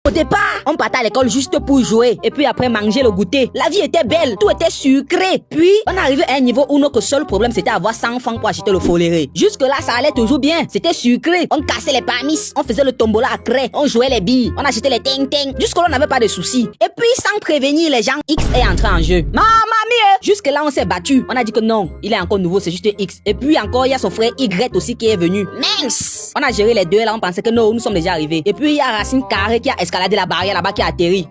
Au départ, on partait à l'école juste pour jouer et puis après manger le goûter. La vie était belle, tout était sucré. Puis, on arrivait à un niveau où notre seul problème c'était avoir 100 francs pour acheter le foléré. Jusque là, ça allait toujours bien. C'était sucré. On cassait les parmis, on faisait le tombola à craie, on jouait les billes, on achetait les ting-ting. Jusque là, on n'avait pas de soucis. Et puis, sans prévenir les gens, X est entré en jeu. Mamie! Jusque là, on s'est battu. On a dit que non, il est encore nouveau, c'est juste X. Et puis encore, il y a son frère Y aussi qui est venu. Mince! On a géré les deux là, on pensait que non, nous sommes déjà arrivés. Et puis, il y a Racine Carré qui a escaladé la barrière là-bas qui a atterri.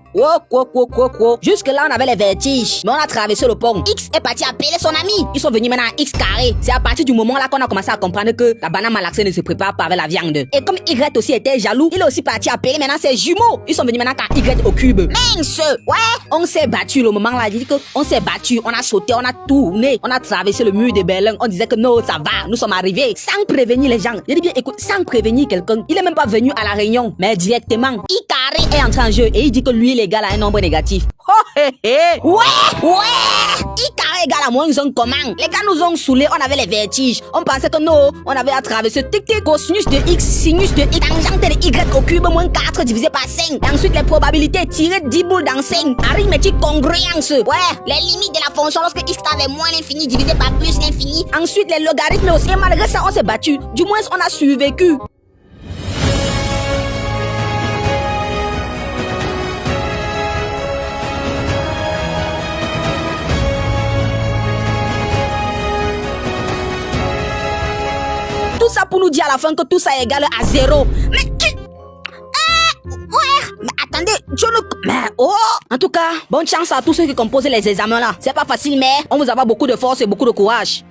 Jusque là, on avait les vertiges. Mais on a traversé le pont. X est parti appeler son ami. Ils sont venus maintenant à X carré. C'est à partir du moment là qu'on a commencé à comprendre que la banane malaxée ne se prépare pas avec la viande. Et comme Y aussi était jaloux, il est aussi parti appeler maintenant ses jumeaux. Ils sont venus maintenant à Y au cube. Mince! Ouais! On s'est battu le moment là. J'ai dit qu'on s'est battu. On a sauté, on a tourné. On a traversé le mur de Berlin. On disait que non, ça va. Nous sommes arrivés. Sans prévenir les gens. J'ai dit bien, écoute, sans prévenir quelqu'un. Il est même pas venu à la réunion. Mais directement, Y carré est entré en jeu. Et il dit que lui, les gars, a un nombre négatif. Oh, hé, hé. Ouais! Y carré égale à moins un comment? Les gars nous ont saoulés, on avait les vertiges. On pensait que non, on avait à traverser tic-tic, cosinus de X, sinus de X, tangente de Y au cube, moins 4 divisé par 5. Et ensuite, les probabilités tirées 10 boules dans 5. Arithmétique congruence. Ouais, les limites de la fonction lorsque X avait moins l'infini divisé par plus l'infini. Ensuite, les logarithmes aussi. Et malgré ça, on s'est battu. Du moins, on a survécu. Tout ça pour nous dire à la fin que tout ça est égal à 0. Mais mais attendez, En tout cas, bonne chance à tous ceux qui composent les examens là. C'est pas facile, mais on vous a beaucoup de force et beaucoup de courage.